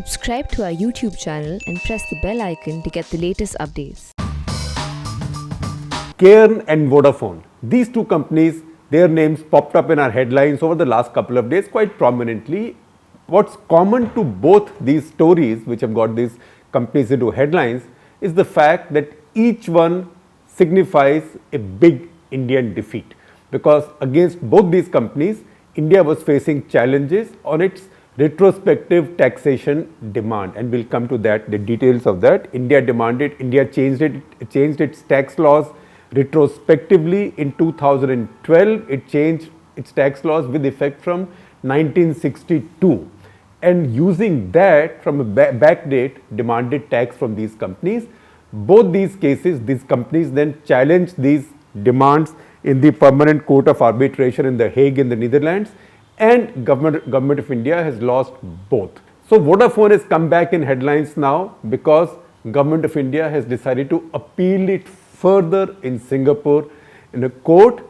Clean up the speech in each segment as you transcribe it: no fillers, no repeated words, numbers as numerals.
Subscribe to our YouTube channel and press the bell icon to get the latest updates. Cairn and Vodafone. These two companies, their names popped up in our headlines over the last couple of days quite prominently. What's common to both these stories, which have got these companies into headlines, is the fact that each one signifies a big Indian defeat. Because against both these companies, India was facing challenges on its retrospective taxation demand, and we'll come to that, the details of that. India changed its tax laws retrospectively in 2012. It changed its tax laws with effect from 1962, and using that from a back date demanded tax from these companies. Both these cases, these companies then challenged these demands in the Permanent Court of Arbitration in The Hague in the Netherlands, and government of India has lost both. So Vodafone has come back in headlines now because government of India has decided to appeal it further in Singapore in a court,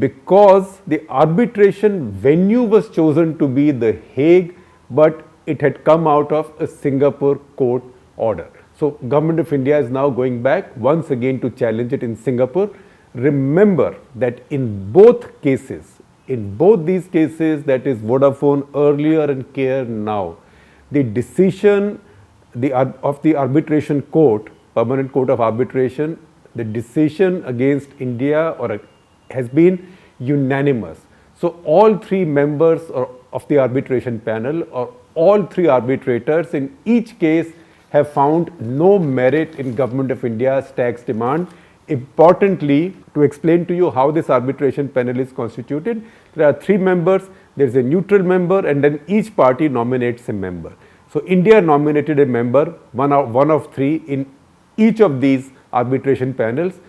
because the arbitration venue was chosen to be The Hague, but it had come out of a Singapore court order. So government of India is now going back once again to challenge it in Singapore. Remember that in both these cases, that is Vodafone earlier and Cairn now, the decision of the arbitration court, Permanent Court of Arbitration, the decision against India has been unanimous. So all three members of the arbitration panel, or all three arbitrators in each case, have found no merit in government of India's tax demand. Importantly, to explain to you how this arbitration panel is constituted, there are three members, there is a neutral member, and then each party nominates a member. So India nominated a member, one of three in each of these arbitration panels.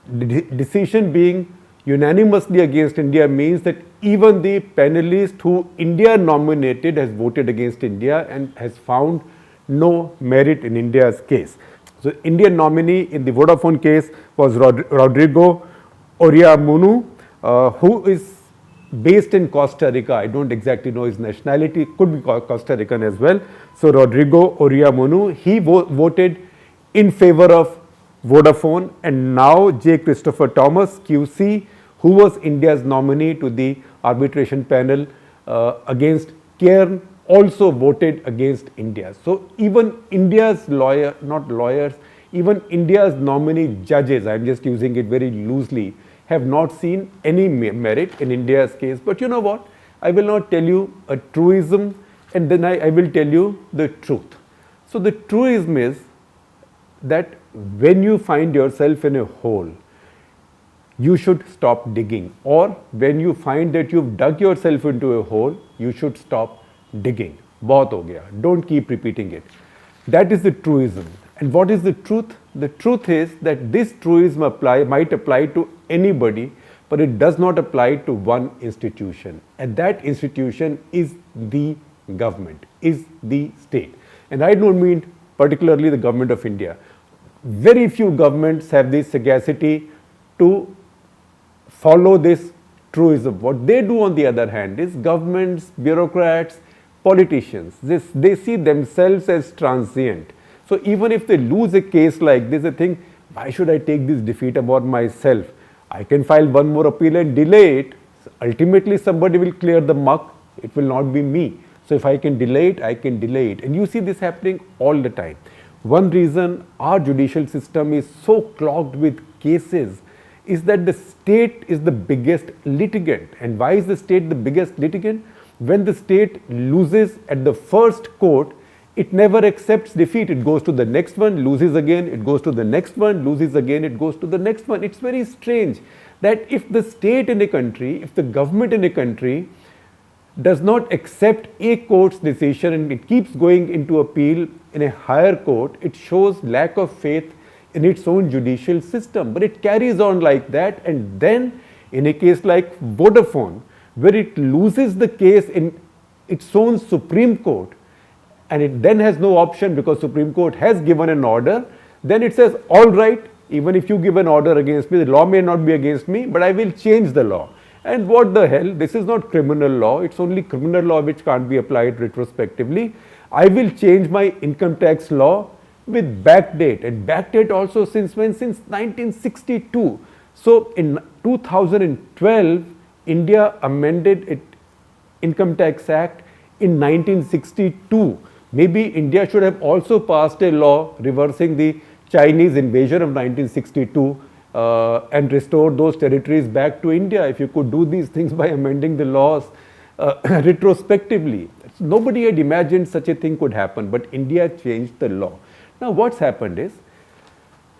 The decision being unanimously against India means that even the panelist who India nominated has voted against India and has found no merit in India's case. So Indian nominee in the Vodafone case was Rodrigo Oriamunu, who is based in Costa Rica. I don't exactly know his nationality, could be Costa Rican as well. So Rodrigo Oriamunu, he voted in favor of Vodafone, and now J. Christopher Thomas, QC, who was India's nominee to the arbitration panel against Cairn, also voted against India. So even India's even India's nominee judges, I'm just using it very loosely, have not seen any merit in India's case. But you know what? I will not tell you a truism, and then I will tell you the truth. So the truism is that when you find yourself in a hole, you should stop digging, or when you find that you've dug yourself into a hole, you should stop digging. Bahut ho gaya. Don't keep repeating it. That is the truism. And what is the truth? The truth is that this truism might apply to anybody, but it does not apply to one institution. And that institution is the government, is the state. And I don't mean particularly the government of India. Very few governments have the sagacity to follow this truism. What they do, on the other hand, is governments, bureaucrats, politicians, they see themselves as transient. So even if they lose a case like this, they think, why should I take this defeat about myself? I can file one more appeal and delay it. Ultimately, somebody will clear the muck. It will not be me. So if I can delay it, I can delay it. And you see this happening all the time. One reason our judicial system is so clogged with cases is that the state is the biggest litigant. And why is the state the biggest litigant? When the state loses at the first court, it never accepts defeat. It goes to the next one, loses again, it goes to the next one, loses again, it goes to the next one. It's very strange that if the state in a country, if the government in a country does not accept a court's decision and it keeps going into appeal in a higher court, it shows lack of faith in its own judicial system. But it carries on like that, and then in a case like Vodafone, where it loses the case in its own Supreme Court, and it then has no option because Supreme Court has given an order, then it says, all right, even if you give an order against me, the law may not be against me, but I will change the law. And what the hell, this is not criminal law, it's only criminal law which can't be applied retrospectively. I will change my income tax law with backdate, and backdate also since when? Since 1962. So in 2012, India amended its Income Tax Act in 1962. Maybe India should have also passed a law reversing the Chinese invasion of 1962 and restore those territories back to India. If you could do these things by amending the laws retrospectively. Nobody had imagined such a thing could happen, but India changed the law. Now what's happened is,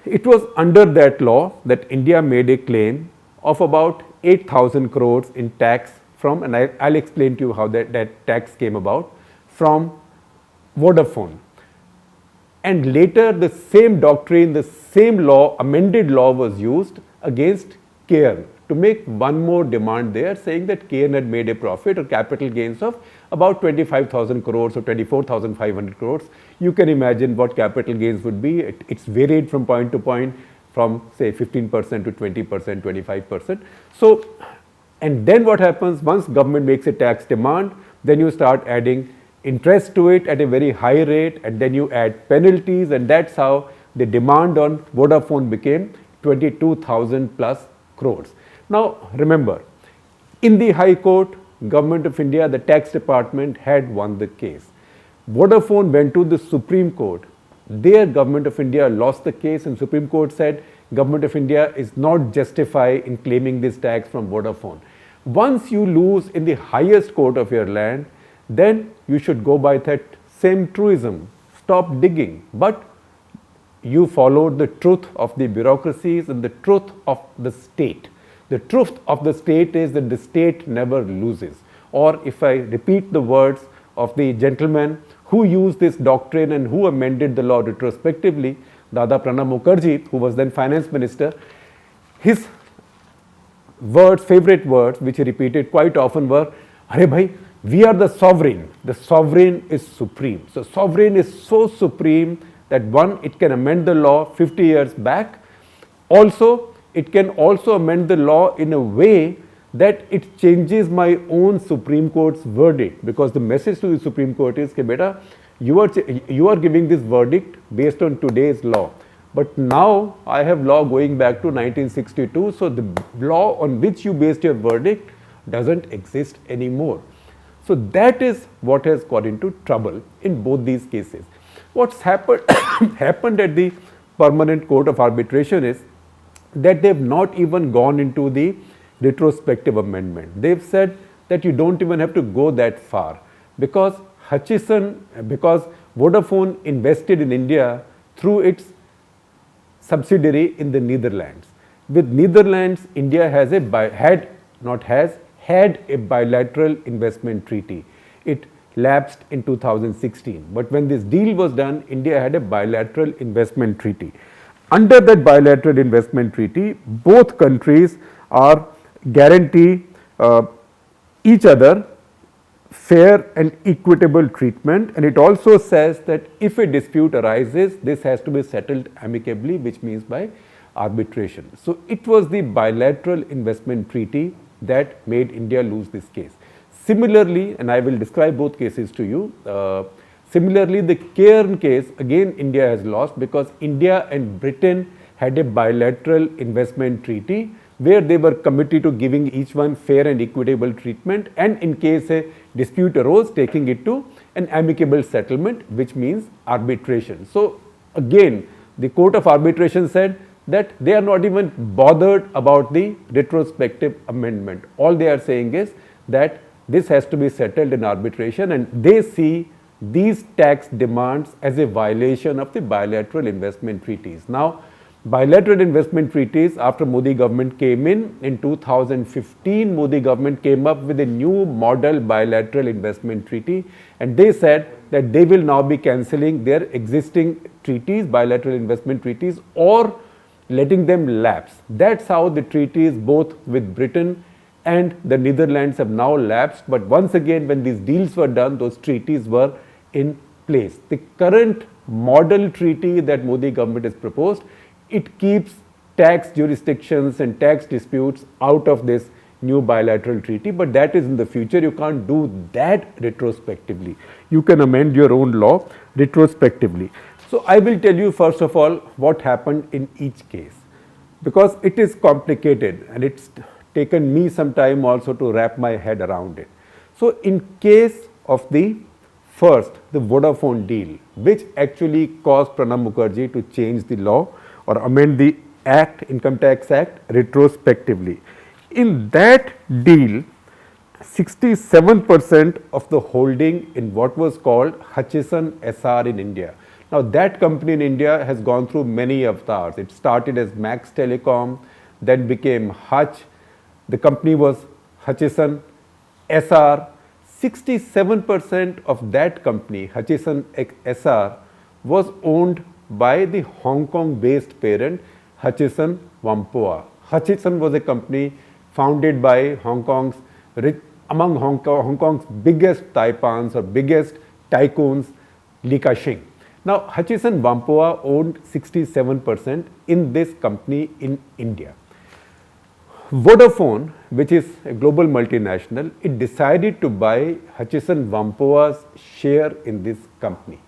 it was under that law that India made a claim of about 8,000 crores in tax from, and I'll explain to you how that tax came about, from Vodafone. And later the same doctrine, the same law, amended law was used against Cairn to make one more demand there, saying that Cairn had made a profit or capital gains of about 25,000 crores or 24,500 crores. You can imagine what capital gains would be. It's varied from point to point, from say 15% to 20%, 25%. So, and then what happens, once government makes a tax demand, then you start adding interest to it at a very high rate, and then you add penalties, and that's how the demand on Vodafone became 22,000 plus crores. Now remember, in the High Court, Government of India, the tax department had won the case. Vodafone went to the Supreme Court. There Government of India lost the case, and Supreme Court said Government of India is not justified in claiming this tax from Vodafone. Once you lose in the highest court of your land, then you should go by that same truism, stop digging. But you followed the truth of the bureaucracies and the truth of the state. The truth of the state is that the state never loses. Or if I repeat the words of the gentleman who used this doctrine and who amended the law retrospectively, Dada Pranab Mukherjee, who was then finance minister, his words, favorite words, which he repeated quite often were, "Arey bhai, we are the sovereign. The sovereign is supreme." So sovereign is so supreme that one, it can amend the law 50 years back. Also, it can also amend the law in a way that it changes my own Supreme Court's verdict, because the message to the Supreme Court is, "Ke beta, you are giving this verdict based on today's law. But now I have law going back to 1962, so the law on which you based your verdict doesn't exist anymore." So that is what has got into trouble in both these cases. What's happened happened at the Permanent Court of Arbitration is that they've not even gone into the retrospective amendment. They've said that you don't even have to go that far, because because Vodafone invested in India through its subsidiary in the Netherlands. With Netherlands, India has had a bilateral investment treaty. It lapsed in 2016. But when this deal was done, India had a bilateral investment treaty. Under that bilateral investment treaty, both countries are guarantee each other fair and equitable treatment, and it also says that if a dispute arises, this has to be settled amicably, which means by arbitration. So it was the bilateral investment treaty that made India lose this case. Similarly, and I will describe both cases to you, similarly the Cairn case, again India has lost, because India and Britain had a bilateral investment treaty where they were committed to giving each one fair and equitable treatment, and in case a dispute arose, taking it to an amicable settlement, which means arbitration. So again, the Court of Arbitration said that they are not even bothered about the retrospective amendment. All they are saying is that this has to be settled in arbitration, and they see these tax demands as a violation of the bilateral investment treaties. Now, bilateral investment treaties, after Modi government came in 2015, Modi government came up with a new model bilateral investment treaty, and they said that they will now be cancelling their existing treaties, bilateral investment treaties, or letting them lapse. That's how the treaties both with Britain and the Netherlands have now lapsed. But once again, when these deals were done, those treaties were in place. The current model treaty that Modi government has proposed, it keeps tax jurisdictions and tax disputes out of this new bilateral treaty, but that is in the future. You can't do that retrospectively. You can amend your own law retrospectively. So I will tell you first of all what happened in each case, because it is complicated and it's taken me some time also to wrap my head around it. So in case of the first, the Vodafone deal, which actually caused Pranab Mukherjee to change the law or amend the Act, Income Tax Act retrospectively. In that deal, 67% of the holding in what was called Hutchison SR in India. Now that company in India has gone through many avatars. It started as Max Telecom, then became Hutch. The company was Hutchison SR. 67% of that company, Hutchison SR, was owned by the Hong Kong based parent Hutchison Whampoa. Hutchison was a company founded by among Hong Kong's biggest taipans or biggest tycoons, Li Ka-shing. Now Hutchison Whampoa owned 67% in this company in India. Vodafone, which is a global multinational, it decided to buy Hutchison Whampoa's share in this company.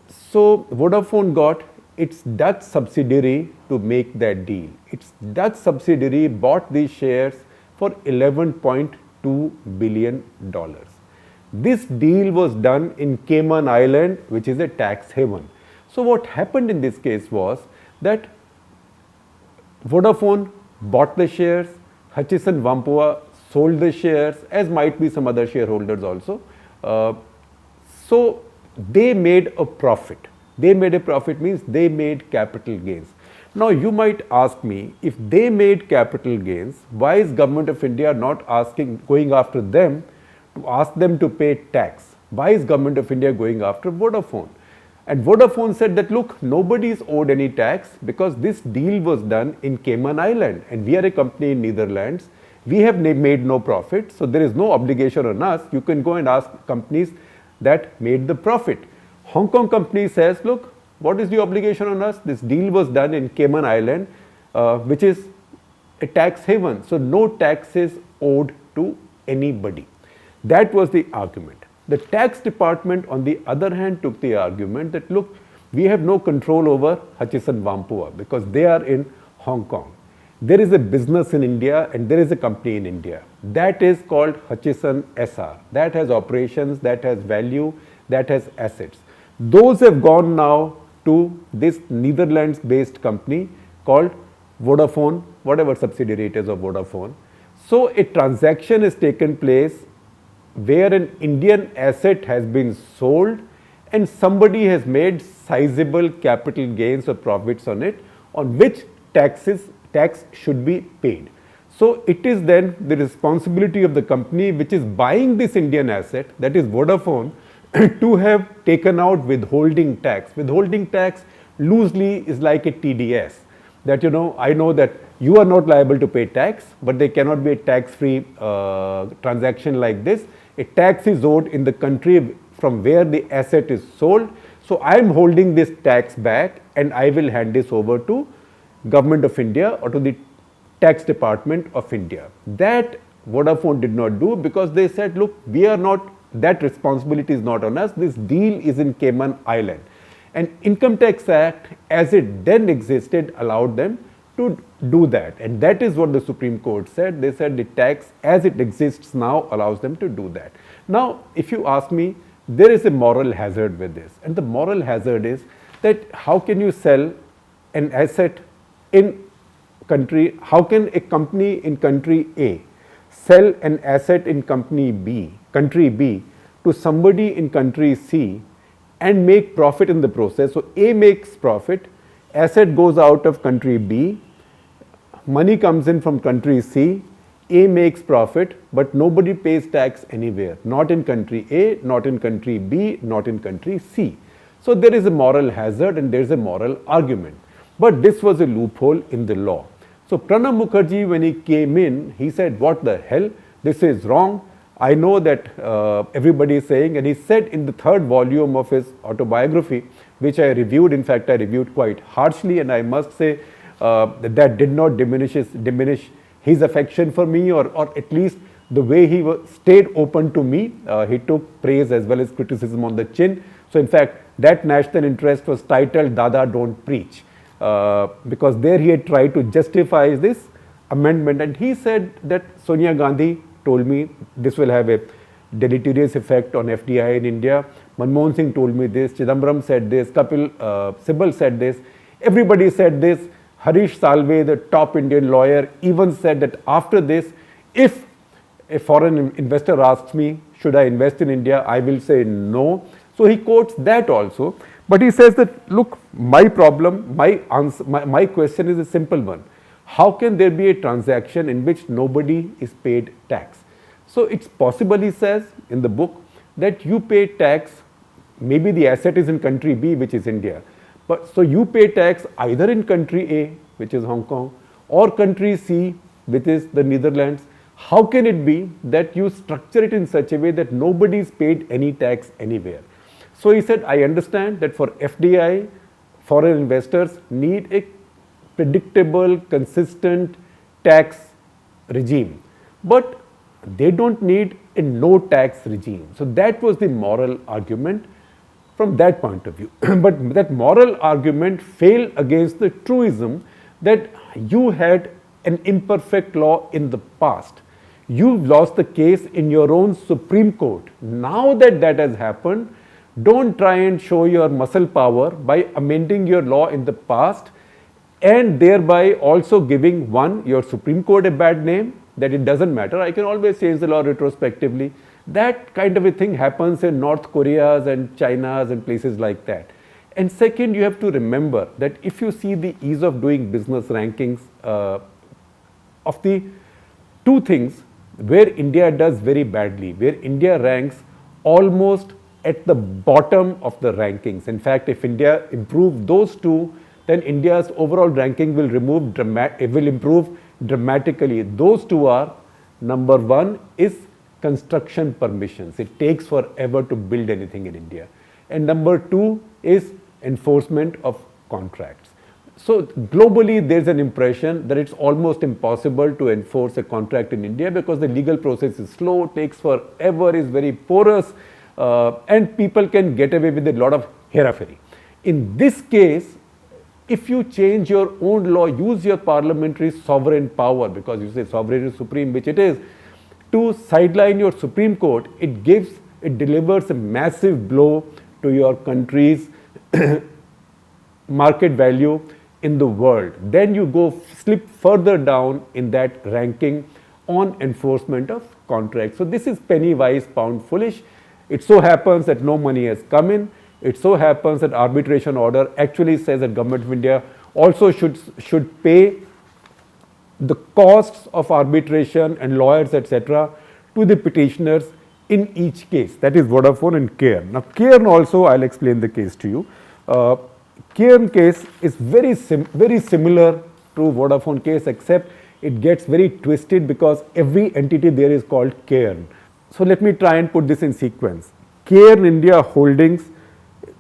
So Vodafone got its Dutch subsidiary to make that deal. Its Dutch subsidiary bought these shares for $11.2 billion. This deal was done in Cayman Island, which is a tax haven. So what happened in this case was that Vodafone bought the shares, Hutchison Whampoa sold the shares, as might be some other shareholders also. So they made a profit. They made a profit means they made capital gains. Now you might ask me, if they made capital gains, why is Government of India not going after them to ask them to pay tax? Why is Government of India going after Vodafone? And Vodafone said that, look, nobody is owed any tax because this deal was done in Cayman Island and we are a company in Netherlands. We have made no profit, so there is no obligation on us. You can go and ask companies that made the profit. Hong Kong company says, look, what is the obligation on us? This deal was done in Cayman Island, which is a tax haven. So no tax is owed to anybody. That was the argument. The tax department, on the other hand, took the argument that, look, we have no control over Hutchison Whampoa because they are in Hong Kong. There is a business in India and there is a company in India. That is called Hutchison SR. That has operations, that has value, that has assets. Those have gone now to this Netherlands-based company called Vodafone, whatever subsidiary it is of Vodafone. So a transaction has taken place where an Indian asset has been sold and somebody has made sizable capital gains or profits on it, on which tax should be paid. So it is then the responsibility of the company which is buying this Indian asset, that is Vodafone, to have taken out withholding tax. Withholding tax loosely is like a TDS, that I know that you are not liable to pay tax, but there cannot be a tax-free transaction like this. A tax is owed in the country from where the asset is sold. So I am holding this tax back and I will hand this over to Government of India or to the Tax Department of India. That Vodafone did not do because they said, look, we are not, that responsibility is not on us. This deal is in Cayman Island. And Income Tax Act, as it then existed, allowed them to do that. And that is what the Supreme Court said. They said the tax as it exists now allows them to do that. Now, if you ask me, there is a moral hazard with this. And the moral hazard is that how can you sell an asset in country, how can a company in country A sell an asset in country B to somebody in country C and make profit in the process? So A makes profit, asset goes out of country B, money comes in from country C, A makes profit, but nobody pays tax anywhere, not in country A, not in country B, not in country C. So there is a moral hazard and there is a moral argument. But this was a loophole in the law. So Pranab Mukherjee, when he came in, he said, what the hell, this is wrong. I know that everybody is saying, and he said in the third volume of his autobiography, which I reviewed, in fact I reviewed quite harshly, and I must say that did not diminish his affection for me, or at least the way he stayed open to me. He took praise as well as criticism on the chin. So in fact, that national interest was titled Dada Don't Preach, because there he had tried to justify this amendment, and he said that Sonia Gandhi told me this will have a deleterious effect on FDI in India. Manmohan Singh told me this, Chidambaram said this, Kapil Sibal said this, everybody said this. Harish Salve, the top Indian lawyer, even said that after this, if a foreign investor asks me, should I invest in India, I will say no. So he quotes that also. But he says that, look, my problem, my answer, my question is a simple one. How can there be a transaction in which nobody is paid tax? So it's possible, he says in the book, that you pay tax, maybe the asset is in country B, which is India. But so you pay tax either in country A, which is Hong Kong, or country C, which is the Netherlands. How can it be that you structure it in such a way that nobody is paid any tax anywhere? So he said, I understand that for FDI, foreign investors need a predictable, consistent tax regime, but they don't need a no tax regime. So that was the moral argument from that point of view. But that moral argument failed against the truism that you had an imperfect law in the past. You've lost the case in your own Supreme Court. Now that that has happened, don't try and show your muscle power by amending your law in the past and thereby also giving, one, your Supreme Court a bad name, that it doesn't matter, I can always change the law retrospectively. That kind of a thing happens in North Koreas and Chinas and places like that. And second, you have to remember that if you see the ease of doing business rankings of the two things where India does very badly, where India ranks almost at the bottom of the rankings. In fact, if India improves those two, then India's overall ranking will improve dramatically. Those two are, number one is construction permissions. It takes forever to build anything in India. And number two is enforcement of contracts. So globally, there's an impression that it's almost impossible to enforce a contract in India because the legal process is slow, takes forever, is very porous, and people can get away with a lot of hera-feri. In this case, if you change your own law, use your parliamentary sovereign power, because you say sovereign is supreme, which it is, to sideline your Supreme Court, it delivers a massive blow to your country's market value in the world. Then you slip further down in that ranking on enforcement of contracts. So this is penny wise, pound foolish. It so happens that no money has come in. It so happens that arbitration order actually says that Government of India also should pay the costs of arbitration and lawyers, etc., to the petitioners in each case. That is Vodafone and Cairn. Now, Cairn also, I'll explain the case to you. Cairn case is very similar to Vodafone case, except it gets very twisted because every entity there is called Cairn. So let me try and put this in sequence. Cairn India Holdings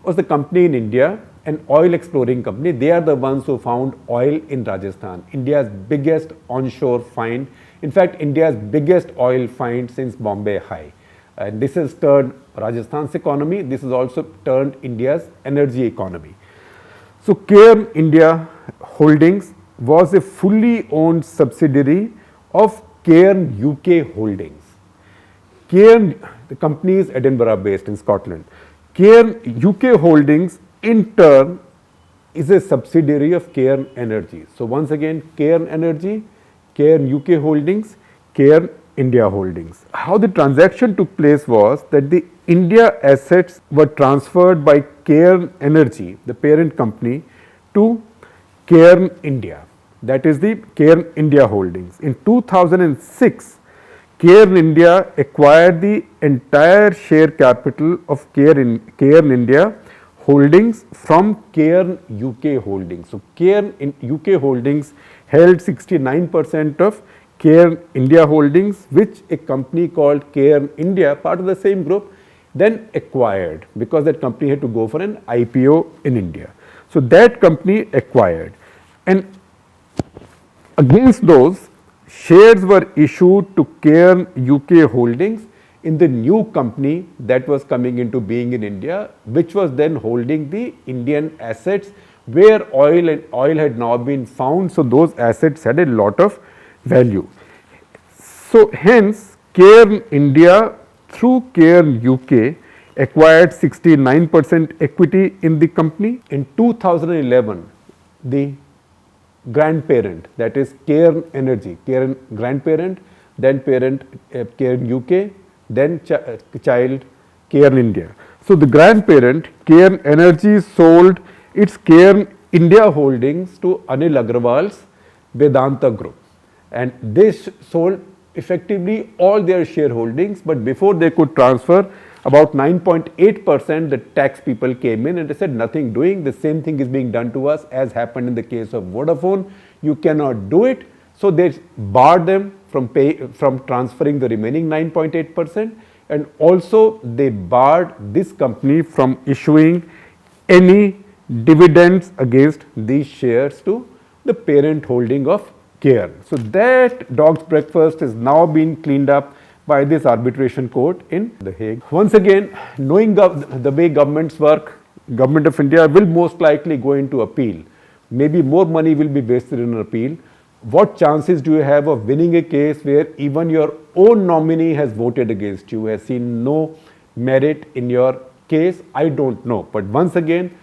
was the company in India, an oil exploring company. They are the ones who found oil in Rajasthan, India's biggest onshore find. In fact, India's biggest oil find since Bombay High. And this has turned Rajasthan's economy. This has also turned India's energy economy. So Cairn India Holdings was a fully owned subsidiary of Cairn UK Holdings. Cairn, the company is Edinburgh based in Scotland. Cairn UK Holdings in turn is a subsidiary of Cairn Energy. So once again, Cairn Energy, Cairn UK Holdings, Cairn India Holdings. How the transaction took place was that the India assets were transferred by Cairn Energy, the parent company, to Cairn India. That is the Cairn India Holdings. In 2006, Cairn India acquired the entire share capital of Cairn India Holdings from Cairn UK Holdings. So Cairn UK Holdings held 69% of Cairn India Holdings, which a company called Cairn India, part of the same group, then acquired because that company had to go for an IPO in India. So that company acquired, and against those, shares were issued to Cairn UK Holdings in the new company that was coming into being in India, which was then holding the Indian assets where oil had now been found. So those assets had a lot of value. So hence, Cairn India through Cairn UK acquired 69% equity in the company. In 2011, the grandparent, that is Cairn Energy, Cairn grandparent, then parent Cairn UK, then child Cairn India. So the grandparent Cairn Energy sold its Cairn India holdings to Anil Agrawal's Vedanta Group, and they sold effectively all their shareholdings, but before they could transfer about 9.8%, the tax people came in and they said nothing doing, the same thing is being done to us as happened in the case of Vodafone, you cannot do it. So they barred them from transferring the remaining 9.8%, and also they barred this company from issuing any dividends against these shares to the parent holding of Cairn. So that dog's breakfast is now being cleaned up by this arbitration court in The Hague. Once again, knowing the way governments work, Government of India will most likely go into appeal. Maybe more money will be wasted in an appeal. What chances do you have of winning a case where even your own nominee has voted against you, has seen no merit in your case? I don't know. But once again,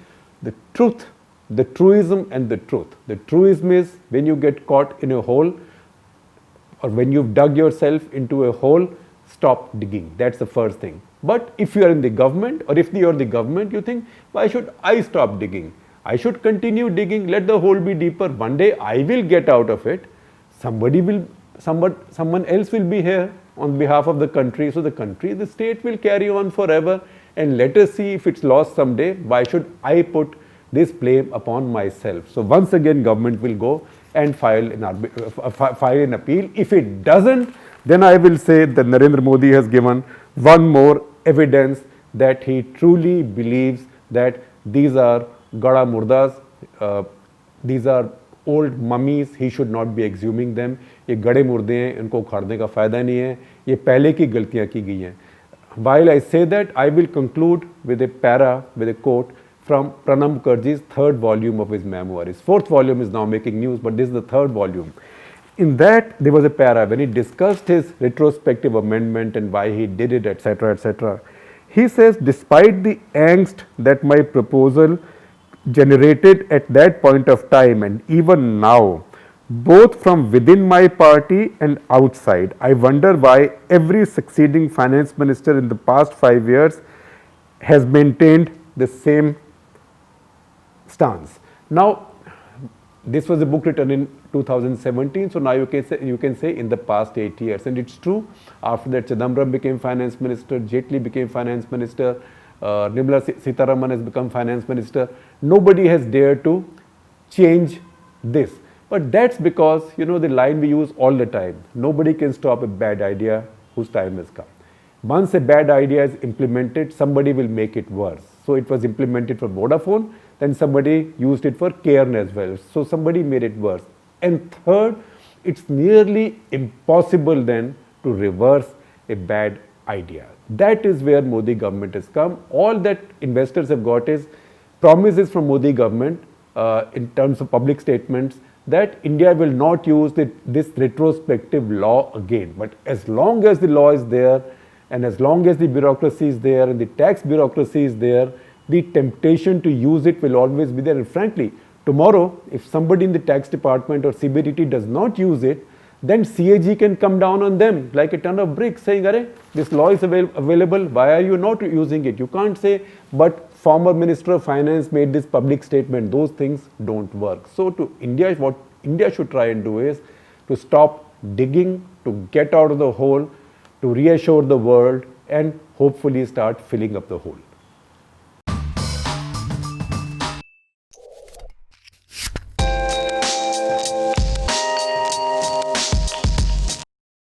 the truth, the truism and the truth. The truism is when you get caught in a hole, or when you've dug yourself into a hole, stop digging. That's the first thing. But if you are in the government, or if you are the government, you think, why should I stop digging? I should continue digging, let the hole be deeper. One day I will get out of it. Someone else will be here on behalf of the country. So the state will carry on forever, and let us see if it's lost someday. Why should I put this blame upon myself? So once again, government will go and file an appeal. If it doesn't, then I will say that Narendra Modi has given one more evidence that he truly believes that these are Gada Murdas, these are old mummies, he should not be exhuming them. ये गड़े मुर्दे हैं, इनको उखाड़ने का फायदा नहीं है, ये पहले की गलतियां की गई हैं. While I say that, I will conclude with a quote from Pranam Mukherjee's third volume of his memoir. His fourth volume is now making news, but this is the third volume. In that, there was a para when he discussed his retrospective amendment and why he did it, etc., etc. He says, despite the angst that my proposal generated at that point of time and even now, both from within my party and outside, I wonder why every succeeding finance minister in the past 5 years has maintained the same stance. Now, this was a book written in 2017, so now you can say in the past 8 years, and it's true. After that, Chidambaram became finance minister, Jaitley became finance minister, Nirmala Sitharaman has become finance minister. Nobody has dared to change this. But that's because, the line we use all the time, nobody can stop a bad idea whose time has come. Once a bad idea is implemented, somebody will make it worse. So it was implemented for Vodafone, then somebody used it for Cairn as well. So somebody made it worse. And third, it's nearly impossible then to reverse a bad idea. That is where Modi government has come. All that investors have got is promises from Modi government in terms of public statements that India will not use this retrospective law again. But as long as the law is there, and as long as the bureaucracy is there and the tax bureaucracy is there, the temptation to use it will always be there. And frankly, tomorrow, if somebody in the tax department or CBDT does not use it, then CAG can come down on them like a ton of bricks saying, "Arey, this law is available, why are you not using it?" You can't say, but former Minister of Finance made this public statement. Those things don't work. So to India, what India should try and do is to stop digging, to get out of the hole, to reassure the world and hopefully start filling up the hole.